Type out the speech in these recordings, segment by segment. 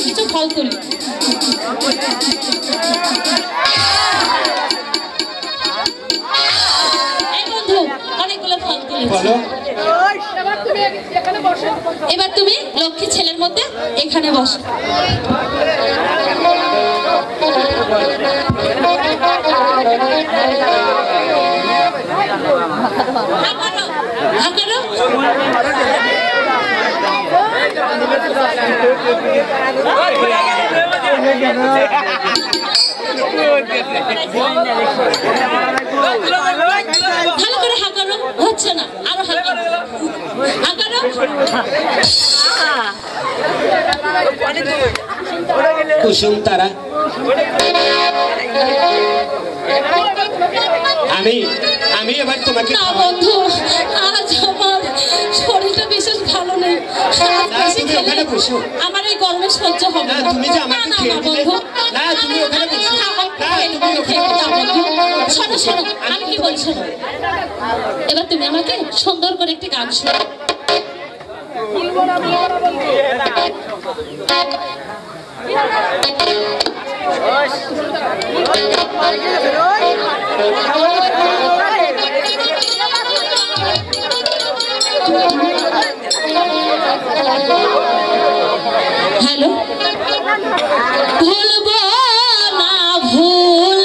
কিছু ফল তুলি। এই বন্ধু অনেকগুলো ফল তুলেছি। এবার তুমি লক্ষ্মী ছেলের মধ্যে এখানে বসো। ভালো করে হাঁকানো হচ্ছে না, আরো হাঁকানো। কুসুম তারা আমি এবার তোমাকে না বন্ধু, আজ আমার শরীরটা বিশেষ ভালো নেই। আমার এই গরমে সহ্য হবে না। তুমি যে আমাকে খেয়ে দিলে, না তুমি ওখানে বসো, শোনো শোনো, আমি কি বলছি, এবার তুমি আমাকে সুন্দর করে একটি গান শোনো। হ্যালো, ভুলবো না ভুল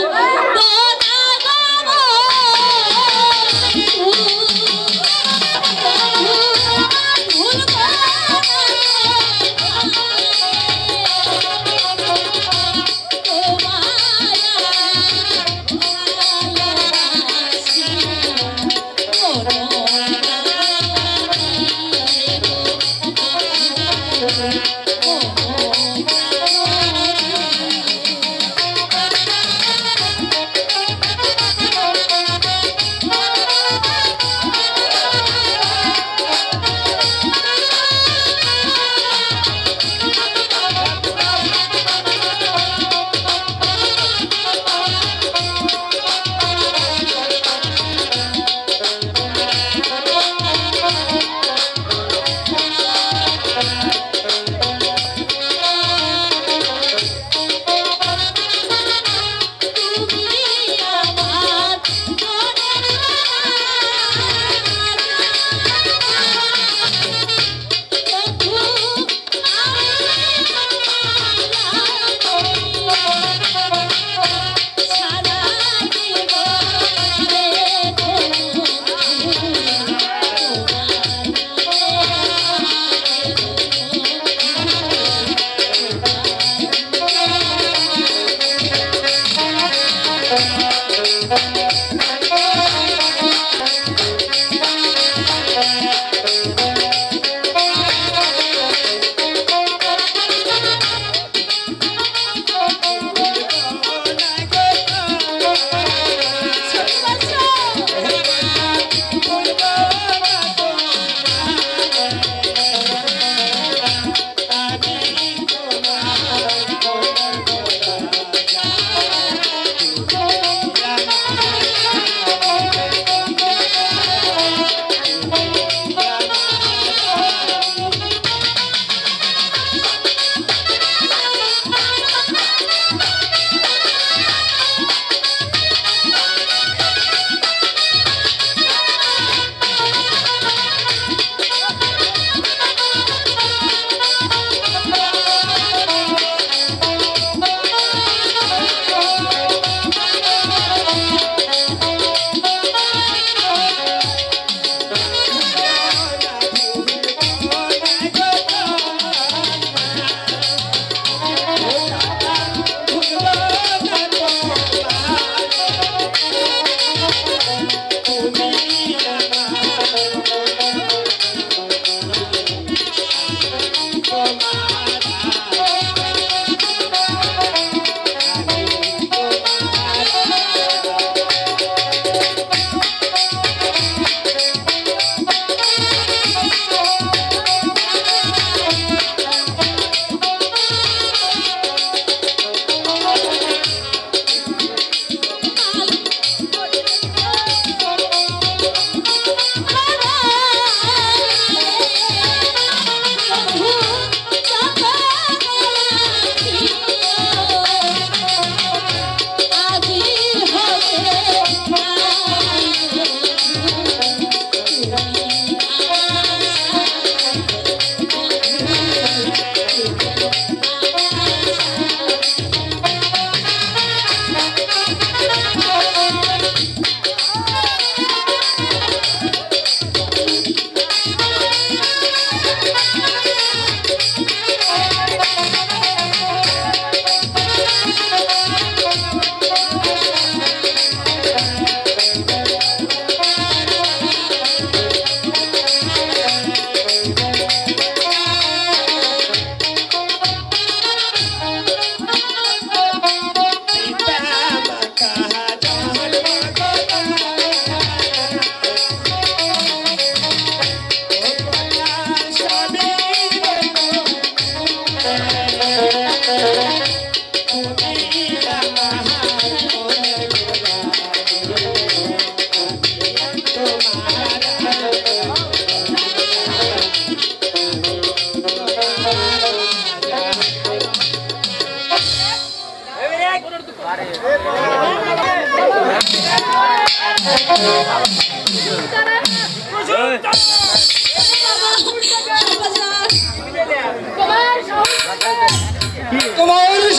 তোমার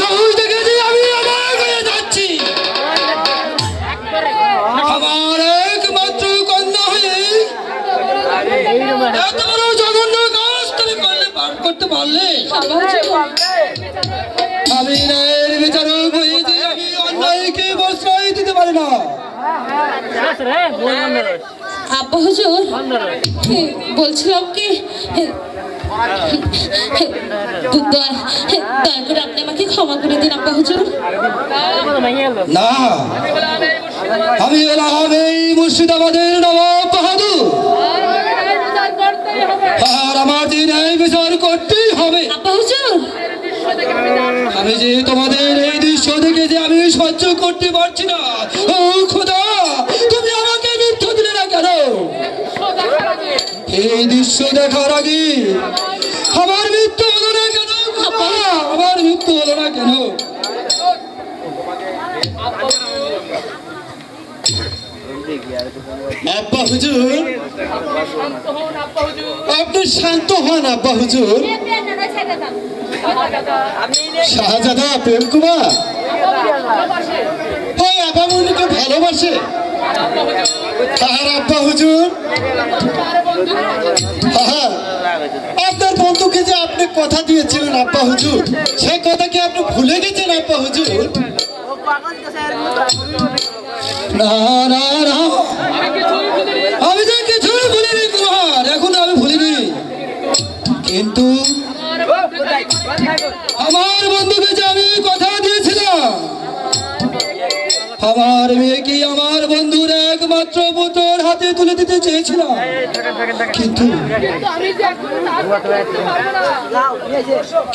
সাহস দেখেছি আমি আমার হয়ে যাচ্ছি। আমার একমাত্র কন্যা হয়ে এত বড় জঘন্য কাজ তুমি করতে পারলে। আমি ন্যায়ের বিচারক হয়েছি, আমি অন্যায়কে প্রশ্রয় দিতে পারি না। আব্বা হুজুর, বলছিলাম কি দয়া করে আপনি আমাকে ক্ষমা করে দিন আব্বা হুজুর। না, আমি হলাম এই মুর্শিদাবাদের নবাব বাহাদুর, আর আমার যে ন্যায় বিচার করতেই হবে। আব্বা হুজুর, আমি যে তোমাদের এই দৃশ্য দেখে যে আমি সহ্য করতে পারছি না। ও খোদা, তুমি আমাকে মৃত্যু দিলে না কেন? এই দৃশ্য দেখার আগে আমার মৃত্যু হলো না কেন? আমার মৃত্যু হলো না কেন? আব্বা হুজুর, আপনি শান্ত হন। আব্বা হুজুর, শাহজাদা প্রেম কুমার ওই আপামনিকে ভালোবাসে। আর আব্বা হুজুর, আপনার বন্ধুকে যে আপনি কথা দিয়েছিলেন আব্বা হুজুর, সেই কথা কি আপনি ভুলে গেছেন আব্বা হুজুর? না না না, আমি যে কিছুই ভুলিনি কুমার, এখন আমি ভুলিনি। কিন্তু আমার বন্ধুকে যে আমি কথা দিয়েছিলাম, আমার মেয়েকে আমার বন্ধুর একমাত্র পুত্র হাতে তুলে দিতে চেয়েছিলাম, কিন্তু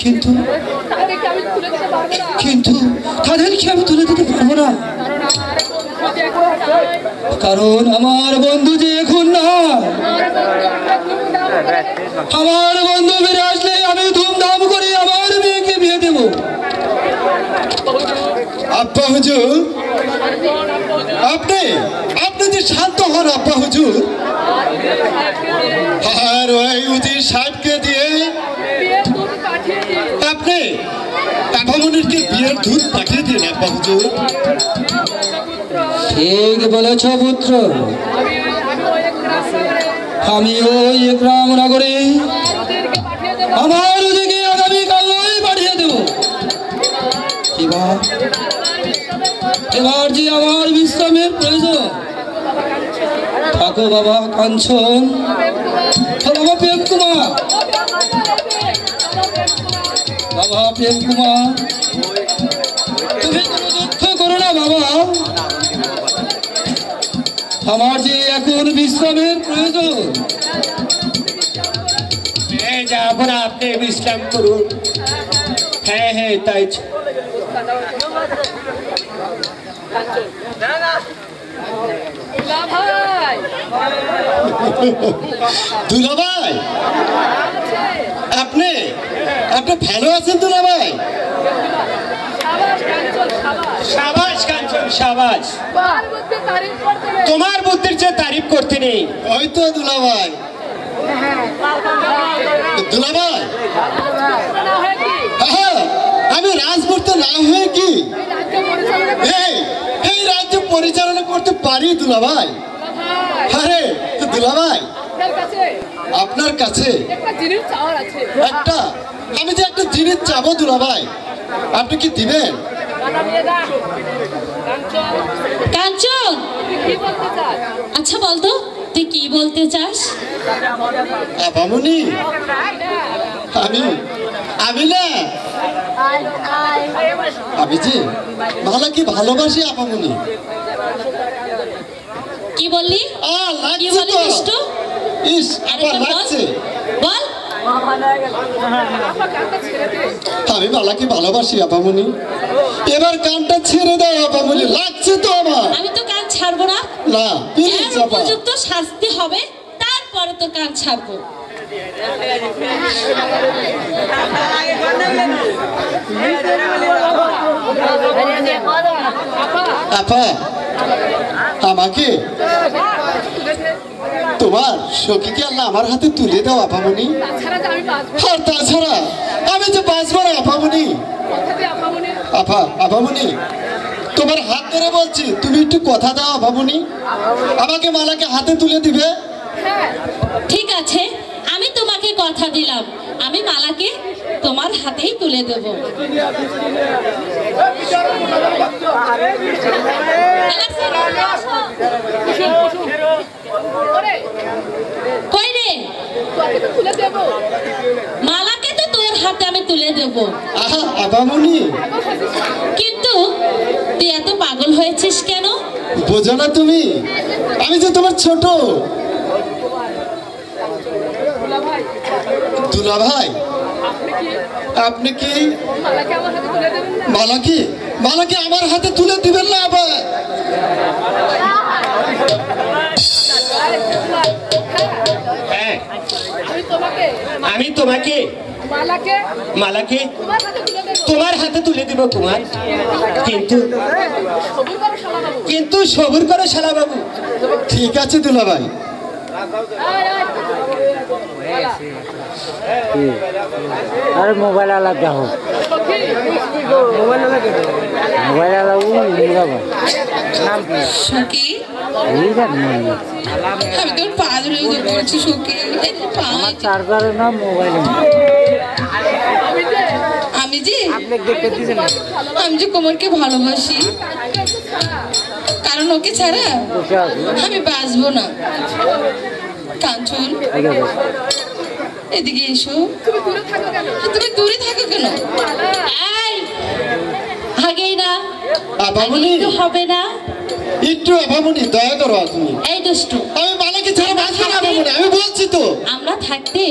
কিন্তু কিন্তু তাদেরকে আমি তুলে দিতে পারবো না, কারণ আমার বন্ধু যে এখন না। আমার বন্ধু বেড়ে আসলে আমি ধুমধাম করে আমার মেয়েকে বিয়ে দেব। আব্বা হুজুর, আপনি যে শান্ত হন আব্বা হুজুর। আর ওই উজির সাহেবকে দিয়ে আপনি আপামনিরকে বিয়ের দুধ পাঠিয়ে দিন আব্বা হুজুর। ঠিক বলেছ পুত্র, আমি ওই গ্রাম নগরে আমার ওদিকে আগামীকালই পাঠিয়ে দেব। এবার যে আমার বিশ্রামের প্রয়োজন, থাকো বাবা কাঞ্চন, বাবা প্রেম কুমার, বাবা প্রেম কুমার, তুমি কোনো দুঃখ করো না বাবা। আমার যে এখন বিশ্রামের প্রয়োজন। যাবো না, আপনি বিশ্রাম করুন। হ্যাঁ হ্যাঁ, তাই দুলাভাই, আপনি ভালো আছেন দুলাভাই? সাবাস কাঞ্চন, সাবাস। তোমার বুদ্ধির যে তারিফ করতে নেই। ওই তো দুলাভাই। দুলাভাই, আমি রাজপুত্র না হয়ে কি এই রাজ্য পরিচালনা করতে পারি দুলাভাই? আরে দুলাভাই, আপনার কাছে একটা আমি যে একটা জিনিস চাবো দুলাভাই, আপনি কি দিবেন? কাঞ্চন, আচ্ছা বলতো তুই কি বলতে চাস? আপামনি, আমি না, আমি যে ভালোকে ভালোবাসি আপামনি। কি বললি? কি বলি দুষ্ট? ইস, আবার লাগছে। বল। আমি বালাকে ভালোবাসি আপামনি, এবার কানটা ছেড়ে দাও আপামনি, লাগছে তো আমার। আমি তো কান ছাড়বো না। না, প্লিজ আপা। উপযুক্ত শাস্তি হবে, তারপরে তো কান ছাড়বো। আপা আমাকে তোমার সখীকে আল্লাহ আমার হাতে তুলে দাও আপামনি। আর তাছাড়া আমি যে বাঁচবো না আপামনি। আপামনি তোমার হাত ধরে বলছি, তুমি একটু কথা দাও আপামনি, আমাকে মালাকে হাতে তুলে দিবে। ঠিক আছে, আমি তোমাকে কথা দিলাম, আমি মালাকে তোমার হাতেই তুলে দেব। কই রে? মালাকে তো তোর হাতে আমি তুলে দেব। আহা আপামনি, কিন্তু তুই এত পাগল হয়েছিস কেন? বোঝো না তুমি, আমি যে তোমার ছোট দুলা ভাই। আপনি কি মালাকে আমার হাতে তুলে দিবেন না আবার? হ্যাঁ, আমি তোমাকে মালাকে তোমার হাতে তুলে দিব কুমার। কিন্তু সবুর করো শালা বাবু। ঠিক আছে দুলা ভাই। अरे मोबाइल वाला क्या हो मोबाइल वाला नाम সখী, আমি তোর পা ধরে বলছি সখী, चार्जर ना मोबाइल আমি যে কোমরকে ভালোবাসি, কারণ ওকে ছাড়া আমি বাঁচবো না। কাঞ্চন, এদিকে এসো। তুমি দূরে থাকো কেন? আগেই না হবে না, একটু আপামনি দয়া করো তুমি। এই দুষ্টু, আমি মালাকে ছাড়া বাঁচবো না আপামনি, আমি বলছি তো। আমরা থাকতে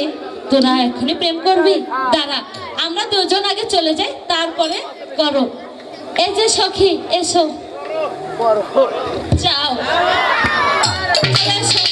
তোরা এখনই প্রেম করবি? দাঁড়া, আমরা দুজন আগে চলে যাই, তারপরে করো। এই যে সখী, এসো, যাও, এসো।